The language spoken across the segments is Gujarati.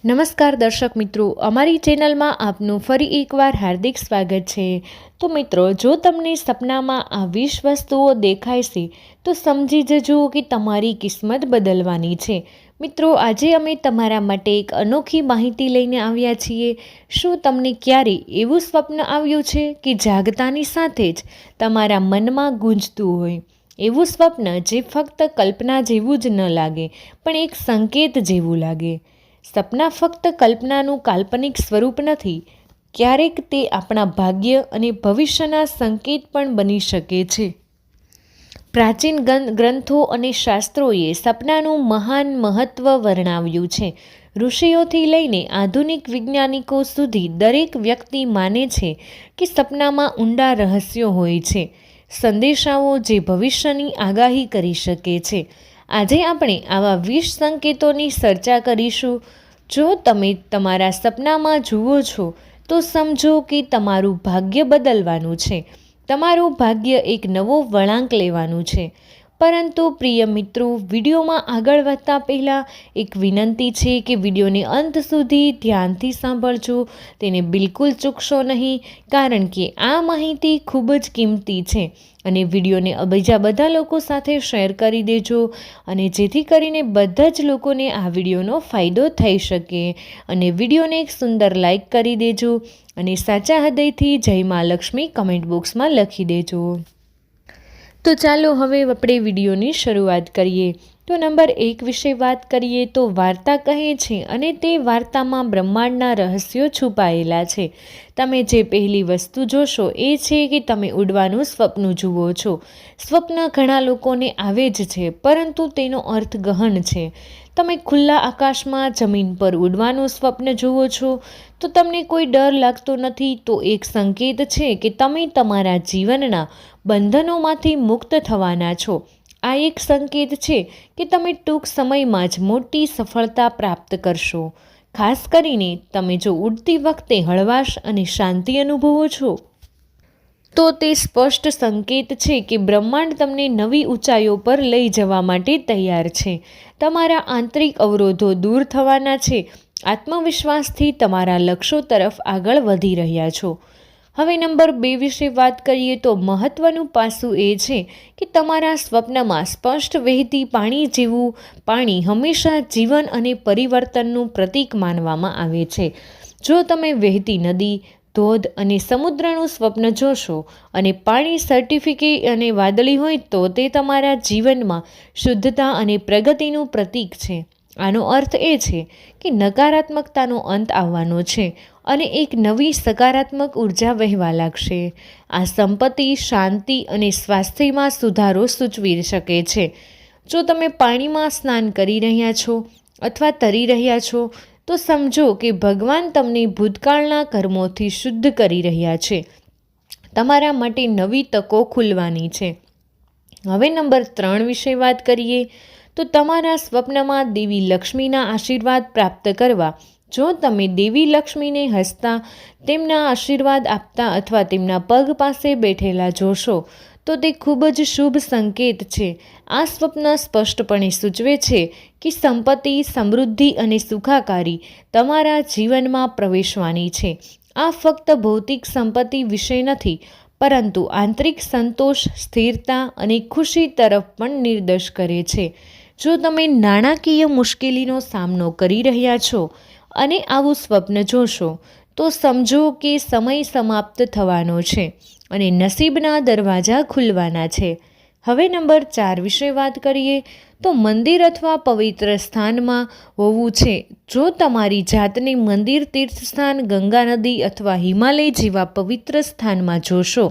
નમસ્કાર દર્શક મિત્રો, અમારી ચેનલમાં આપનું ફરી એકવાર હાર્દિક સ્વાગત છે। તો મિત્રો, જો તમને સપનામાં આ 20 વસ્તુઓ દેખાય છે તો સમજી જજો કે તમારી કિસ્મત બદલવાની છે। મિત્રો, આજે અમે તમારા માટે એક અનોખી માહિતી લઈને આવ્યા છીએ। શું તમને ક્યારેય એવું સ્વપ્ન આવ્યું છે કે જાગતાની સાથે જ તમારા મનમાં ગૂંજતું હોય? એવું સ્વપ્ન જે ફક્ત કલ્પના જેવું જ ન લાગે પણ એક સંકેત જેવું લાગે। સપના ફક્ત કલ્પનાનું કાલ્પનિક સ્વરૂપ નથી, ક્યારેક તે આપણા ભાગ્ય અને ભવિષ્યના સંકેત પણ બની શકે છે। પ્રાચીન ગ્રંથો અને શાસ્ત્રોએ સપનાનું મહાન મહત્ત્વ વર્ણવ્યું છે। ઋષિઓથી લઈને આધુનિક વૈજ્ઞાનિકો સુધી દરેક વ્યક્તિ માને છે કે સપનામાં ઊંડા રહસ્યો હોય છે, સંદેશાઓ જે ભવિષ્યની આગાહી કરી શકે છે। આજે આપણે આવા 20 સંકેતોની ચર્ચા કરીશું। જો તમે તમારા સપનામાં જુઓ છો તો સમજો કે તમારું ભાગ્ય બદલવાનું છે, તમારું ભાગ્ય એક નવો વળાંક લેવાનું છે। પરંતુ પ્રિય મિત્રો, વિડીયોમાં આગળ વધતા પહેલાં એક વિનંતી છે કે વિડીયોને અંત સુધી ધ્યાનથી સાંભળજો, તેને બિલકુલ ચૂકશો નહીં, કારણ કે આ માહિતી ખૂબ જ કિંમતી છે। અને વિડીયોને બીજા બધા લોકો સાથે શેર કરી દેજો, અને જેથી કરીને બધા જ લોકોને આ વિડીયોનો ફાયદો થઈ શકે। અને વિડીયોને એક સુંદર લાઈક કરી દેજો અને સાચા હૃદયથી જય મા લક્ષ્મી કમેન્ટ બોક્સમાં લખી દેજો। તો ચાલો હવે આપણે વિડીયોની શરૂઆત કરીએ। તો નંબર 1 વિશે વાત કરીએ તો વાર્તા કહે છે અને તે વાર્તામાં બ્રહ્માંડના રહસ્યો છુપાયેલા છે। તમે જે પહેલી વસ્તુ જોશો એ છે કે તમે ઉડવાનું સ્વપ્ન જુઓ છો। સ્વપ્ન ઘણા લોકોને આવે જ છે, પરંતુ તેનો અર્થ ગહન છે। તમે ખુલ્લા આકાશમાં જમીન પર ઉડવાનું સ્વપ્ન જુઓ છો તો તમને કોઈ ડર લાગતો નથી, તો એક સંકેત છે કે તમે તમારા જીવનના બંધનોમાંથી મુક્ત થવાના છો। આ એક સંકેત છે કે તમે ટૂંક સમયમાં જ મોટી સફળતા પ્રાપ્ત કરશો, ખાસ કરીને તમે જો ઉડતી વખતે હળવાશ અને શાંતિ અનુભવો છો તો તે સ્પષ્ટ સંકેત છે કે બ્રહ્માંડ તમને નવી ઊંચાઈઓ પર લઈ જવા માટે તૈયાર છે। તમારા આંતરિક અવરોધો દૂર થવાના છે, આત્મવિશ્વાસથી તમારા લક્ષ્યો તરફ આગળ વધી રહ્યા છો। હવે નંબર 2 વિશે વાત કરીએ તો મહત્વનું પાસું એ છે કે તમારા સ્વપ્નમાં સ્પષ્ટ વહેતી પાણી જેવું પાણી હંમેશા જીવન અને પરિવર્તનનું પ્રતીક માનવામાં આવે છે। જો તમે વહેતી નદી, ધોધ અને સમુદ્રનું સ્વપ્ન જોશો અને પાણી સર્ટિફિકેટ અને વાદળી હોય તો તે તમારા જીવનમાં શુદ્ધતા અને પ્રગતિનું પ્રતીક છે। આનો અર્થ એ છે કે નકારાત્મકતાનો અંત આવવાનો છે અને એક નવી સકારાત્મક ઉર્જા વહેવા લાગશે। આ સંપત્તિ, શાંતિ અને સ્વાસ્થ્યમાં સુધારો સૂચવી શકે છે। જો તમે પાણીમાં સ્નાન કરી રહ્યા છો અથવા તરી રહ્યા છો તો સમજો કે ભગવાન તમને ભૂતકાળના કર્મોથી શુદ્ધ કરી રહ્યા છે, તમારા માટે નવી તકો ખુલવાની છે। હવે નંબર 3 વિશે વાત કરીએ તો તમારા સ્વપ્નમાં દેવી લક્ષ્મીના આશીર્વાદ પ્રાપ્ત કરવા। જો તમે દેવી લક્ષ્મીને હસતા, તેમના આશીર્વાદ આપતા અથવા તેમના પગ પાસે બેઠેલા જોશો તો તે ખૂબ જ શુભ સંકેત છે। આ સ્વપ્ન સ્પષ્ટપણે સૂચવે છે કે સંપત્તિ, સમૃદ્ધિ અને સુખાકારી તમારા જીવનમાં પ્રવેશવાની છે। આ ફક્ત ભૌતિક સંપત્તિ વિશે નથી, પરંતુ આંતરિક સંતોષ, સ્થિરતા અને ખુશી તરફ પણ નિર્દેશ કરે છે। જો તમે નાણાકીય મુશ્કેલીનો સામનો કરી રહ્યા છો અને આવું સ્વપ્ન જોશો તો સમજો કે સમય સમાપ્ત થવાનો છે અને નસીબના દરવાજા ખુલવાના છે। હવે નંબર 4 વિશે વાત કરીએ તો મંદિર અથવા પવિત્ર સ્થાનમાં હોવું છે। જો તમારી જાતને મંદિર, તીર્થસ્થાન, ગંગા નદી અથવા હિમાલય જેવા પવિત્ર સ્થાનમાં જોશો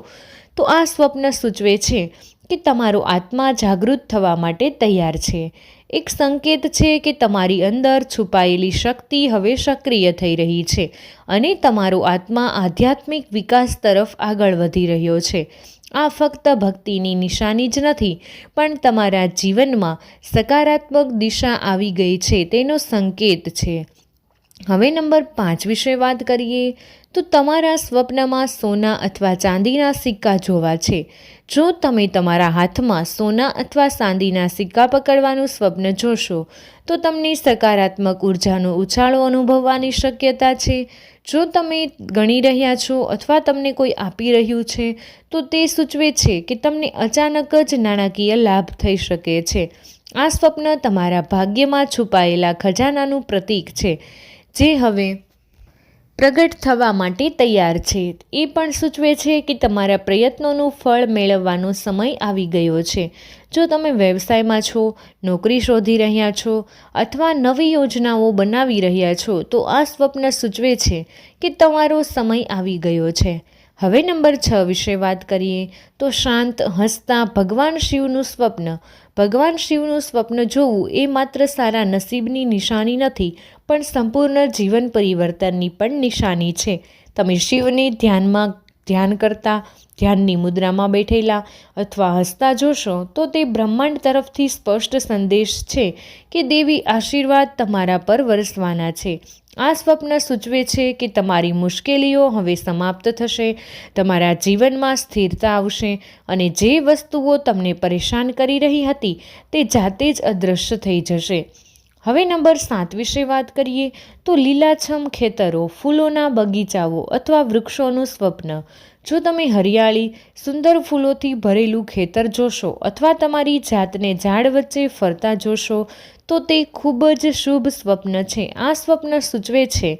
તો આ સ્વપ્ન સૂચવે છે કે તમારો આત્મા જાગૃત થવા માટે તૈયાર છે। એક સંકેત છે કે તમારી અંદર છુપાયેલી શક્તિ હવે સક્રિય થઈ રહી છે અને તમારો આત્મા આધ્યાત્મિક વિકાસ તરફ આગળ વધી રહ્યો છે। આ ફક્ત ભક્તિની નિશાની જ નથી, પણ તમારા જીવનમાં સકારાત્મક દિશા આવી ગઈ છે તેનો સંકેત છે। હવે નંબર 5 વિશે વાત કરીએ તો તમારા સ્વપ્નમાં સોના અથવા ચાંદીના સિક્કા જોવા છે. જો તમે તમારા હાથમાં સોના અથવા ચાંદીના સિક્કા પકડવાનું સ્વપ્ન જોશો તો તમને સકારાત્મક ઉર્જાનો ઉછાળો અનુભવવાની શક્યતા છે. જો તમે ગણી રહ્યા છો અથવા તમને કોઈ આપી રહ્યું છે તો તે સૂચવે છે કે તમને અચાનક જ નાણાકીય લાભ થઈ શકે છે. આ સ્વપ્ન તમારા ભાગ્યમાં છુપાયેલા ખજાનાનું પ્રતીક છે જે હવે પ્રગટ થવા માટે તૈયાર છે. એ પણ સૂચવે છે કે તમારા પ્રયત્નોનું ફળ મેળવવાનો સમય આવી ગયો છે. જો તમે વ્યવસાયમાં છો, નોકરી શોધી રહ્યા છો અથવા નવી યોજનાઓ બનાવી રહ્યા છો તો આ સ્વપ્ન સૂચવે છે કે તમારો સમય આવી ગયો છે. હવે નંબર 6 વિશે વાત કરીએ તો શાંત હસતા ભગવાન શિવનું સ્વપ્ન. ભગવાન શિવનું સ્વપ્ન જોવું એ માત્ર સારા નસીબની નિશાની નથી પણ સંપૂર્ણ જીવન પરિવર્તનની પણ નિશાની છે. તમે શિવને ધ્યાન કરતા, ધ્યાનની મુદ્રામાં બેઠેલા અથવા હસતા જોશો તો તે બ્રહ્માંડ તરફથી સ્પષ્ટ સંદેશ છે કે દેવી આશીર્વાદ તમારા પર વરસવાના છે. આ સ્વપ્ન સૂચવે છે કે તમારી મુશ્કેલીઓ હવે સમાપ્ત થશે, તમારા જીવનમાં સ્થિરતા આવશે અને જે વસ્તુઓ તમને પરેશાન કરી રહી હતી તે જાતે જ અદૃશ્ય થઈ જશે. હવે નંબર 7 વિશે વાત કરીએ તો લીલાછમ ખેતરો, ફૂલોના બગીચાઓ અથવા વૃક્ષોનું સ્વપ્ન. જો તમે હરિયાળી, સુંદર ફૂલોથી ભરેલું ખેતર જોશો અથવા તમારી જાતને ઝાડ વચ્ચે ફરતા જોશો તો તે ખૂબ જ શુભ સ્વપ્ન છે. આ સ્વપ્ન સૂચવે છે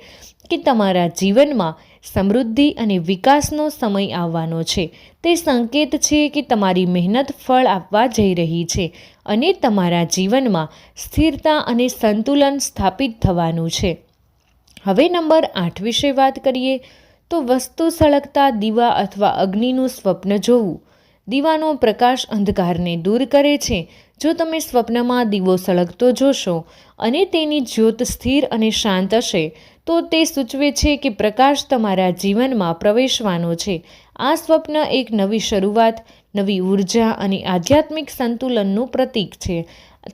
કે તમારા જીવનમાં સમૃદ્ધિ અને વિકાસનો સમય આવવાનો છે. તે સંકેત છે કે તમારી મહેનત ફળ આપવા જઈ રહી છે અને તમારા જીવનમાં સ્થિરતા અને સંતુલન સ્થાપિત થવાનું છે. હવે નંબર 8 વિશે વાત કરીએ તો વસ્તુ સળગતા દીવા અથવા અગ્નિનું સ્વપ્ન જોવું. દીવાનો પ્રકાશ અંધકારને દૂર કરે છે. જો તમે સ્વપ્નમાં દીવો સળગતો જોશો અને તેની જ્યોત સ્થિર અને શાંત હશે તો તે સૂચવે છે કે પ્રકાશ તમારા જીવનમાં પ્રવેશવાનો છે. આ સ્વપ્ન એક નવી શરૂઆત, નવી ઉર્જા અને આધ્યાત્મિક સંતુલનનું પ્રતીક છે.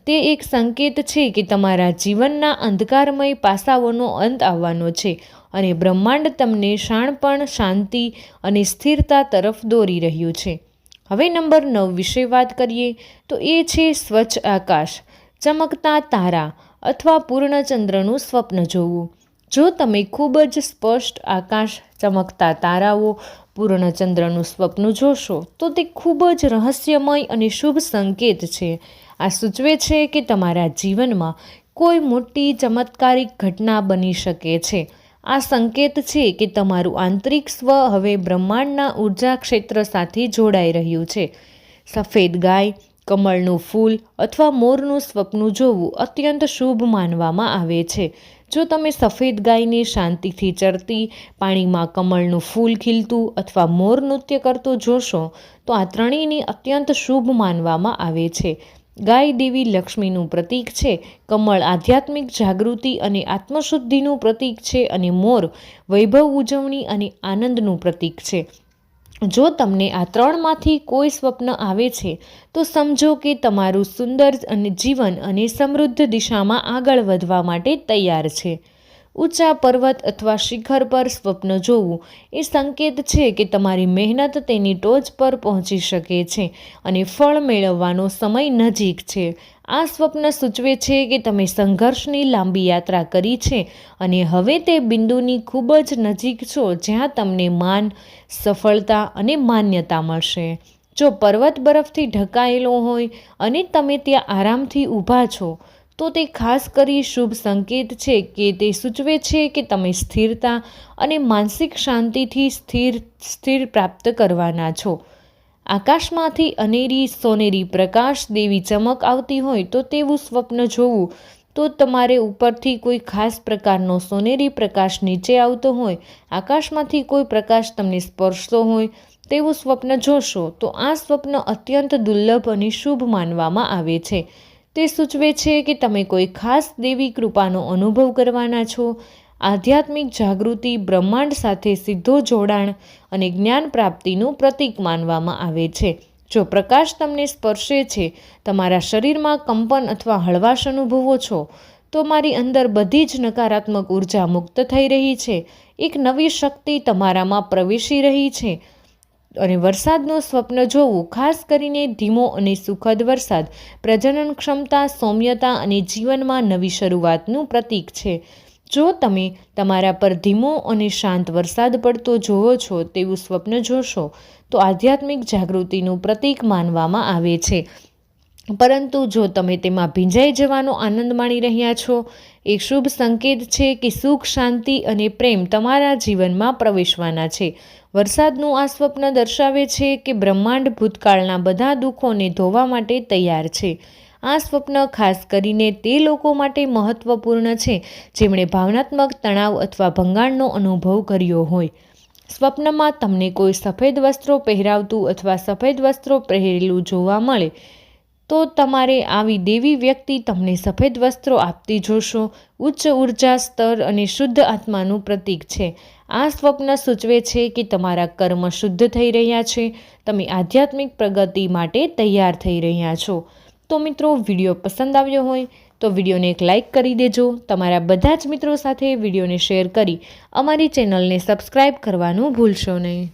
તે એક સંકેત છે કે તમારા જીવનના અંધકારમય પાસાઓનો અંત આવવાનો છે અને બ્રહ્માંડ તમને શાણપણ, શાંતિ અને સ્થિરતા તરફ દોરી રહ્યું છે. હવે નંબર 9 વિશે વાત કરીએ તો એ છે સ્વચ્છ આકાશ, ચમકતા તારા અથવા પૂર્ણચંદ્રનું સ્વપ્ન જોવું. જો તમે ખૂબ જ સ્પષ્ટ આકાશ, ચમકતા તારાઓ, પૂર્ણચંદ્રનું સ્વપ્ન જોશો તો તે ખૂબ જ રહસ્યમય અને શુભ સંકેત છે. આ સૂચવે છે કે તમારા જીવનમાં કોઈ મોટી ચમત્કારિક ઘટના બની શકે છે. આ સંકેત છે કે તમારું આંતરિક સ્વ હવે બ્રહ્માંડના ઉર્જા ક્ષેત્ર સાથે જોડાઈ રહ્યું છે. સફેદ ગાય, કમળનું ફૂલ અથવા મોરનું સ્વપ્ન જોવું અત્યંત શુભ માનવામાં આવે છે. જો તમે સફેદ ગાયને શાંતિથી ચરતી, પાણીમાં કમળનું ફૂલ ખીલતું અથવા મોર નૃત્ય કરતો જોશો તો આ ત્રણેયને અત્યંત શુભ માનવામાં આવે છે. ગાય દેવી લક્ષ્મીનું પ્રતીક છે, કમળ આધ્યાત્મિક જાગૃતિ અને આત્મશુદ્ધિનું પ્રતીક છે અને મોર વૈભવ, ઉજવણી અને આનંદનું પ્રતીક છે. જો તમને આ ત્રણમાંથી કોઈ સ્વપ્ન આવે છે તો સમજો કે તમારું સુંદર અને જીવન અને સમૃદ્ધ દિશામાં આગળ વધવા માટે તૈયાર છે. ઊંચા પર્વત અથવા શિખર પર સ્વપ્ન જોવું એ સંકેત છે કે તમારી મહેનત તેની ટોચ પર પહોંચી શકે છે અને ફળ મેળવવાનો સમય નજીક છે. આ સ્વપ્ન સૂચવે છે કે તમે સંઘર્ષની લાંબી યાત્રા કરી છે અને હવે તે બિંદુની ખૂબ જ નજીક છો જ્યાં તમને માન, સફળતા અને માન્યતા મળશે. જો પર્વત બરફથી ઢંકાયેલો હોય અને તમે ત્યાં આરામથી ઊભા છો તો તે ખાસ કરી શુભ સંકેત છે કે તે સૂચવે છે કે તમે સ્થિરતા અને માનસિક શાંતિથી સ્થિર પ્રાપ્ત કરવાના છો. આકાશમાંથી અનેરી સોનેરી પ્રકાશ દેવી ચમક આવતી હોય તો તેવું સ્વપ્ન જોવું. તો તમારે ઉપરથી કોઈ ખાસ પ્રકારનો સોનેરી પ્રકાશ નીચે આવતો હોય, આકાશમાંથી કોઈ પ્રકાશ તમને સ્પર્શતો હોય તેવું સ્વપ્ન જોશો તો આ સ્વપ્ન અત્યંત દુર્લભ અને શુભ માનવામાં આવે છે. તે સૂચવે છે કે તમે કોઈ ખાસ દેવી કૃપાનો અનુભવ કરવાના છો. આધ્યાત્મિક જાગૃતિ, બ્રહ્માંડ સાથે સીધો જોડાણ અને જ્ઞાન પ્રાપ્તિનું પ્રતીક માનવામાં આવે છે. જો પ્રકાશ તમને સ્પર્શે છે, તમારા શરીરમાં કંપન અથવા હળવાશ અનુભવો છો તમારી અંદર બધી જ નકારાત્મક ઉર્જા મુક્ત થઈ રહી છે. એક નવી શક્તિ તમારામાં પ્રવેશી રહી છે. અને વરસાદનું સ્વપ્ન જોવું, ખાસ કરીને ધીમો અને સુખદ વરસાદ, પ્રજનન ક્ષમતા, સૌમ્યતા અને જીવનમાં નવી શરૂઆતનું પ્રતીક છે. જો તમે તમારા પર ધીમો અને શાંત વરસાદ પડતો જોવો છો તેવું સ્વપ્ન જોશો તો આધ્યાત્મિક જાગૃતિનું પ્રતીક માનવામાં આવે છે. પરંતુ જો તમે તેમાં ભીંજાઈ જવાનો આનંદ માણી રહ્યા છો, એક શુભ સંકેત છે કે સુખ, શાંતિ અને પ્રેમ તમારા જીવનમાં પ્રવેશવાના છે. વરસાદનું આ સ્વપ્ન દર્શાવે છે કે બ્રહ્માંડ ભૂતકાળના બધા દુઃખોને ધોવા માટે તૈયાર છે. આ સ્વપ્ન ખાસ કરીને તે લોકો માટે મહત્વપૂર્ણ છે જેમણે ભાવનાત્મક તણાવ અથવા ભંગાણનો અનુભવ કર્યો હોય. સ્વપ્નમાં તમને કોઈ સફેદ વસ્ત્રો પહેરાવતું અથવા સફેદ વસ્ત્રો પહેરેલું જોવા મળે તો તમારે આવી દેવી વ્યક્તિ તમને સફેદ વસ્ત્રો આપતી જોશો. ઉચ્ચ ઉર્જા સ્તર અને શુદ્ધ આત્માનું પ્રતીક છે. આ સ્વપ્ન સૂચવે છે કે તમારા કર્મ શુદ્ધ થઈ રહ્યા છે. તમે આધ્યાત્મિક પ્રગતિ માટે તૈયાર થઈ રહ્યા છો. તો મિત્રો, વિડીયો પસંદ આવ્યો હોય તો વિડીયોને એક લાઇક કરી દેજો. તમારા બધા જ મિત્રો સાથે વિડીયોને શેર કરી અમારી ચેનલને સબસ્ક્રાઈબ કરવાનું ભૂલશો નહીં.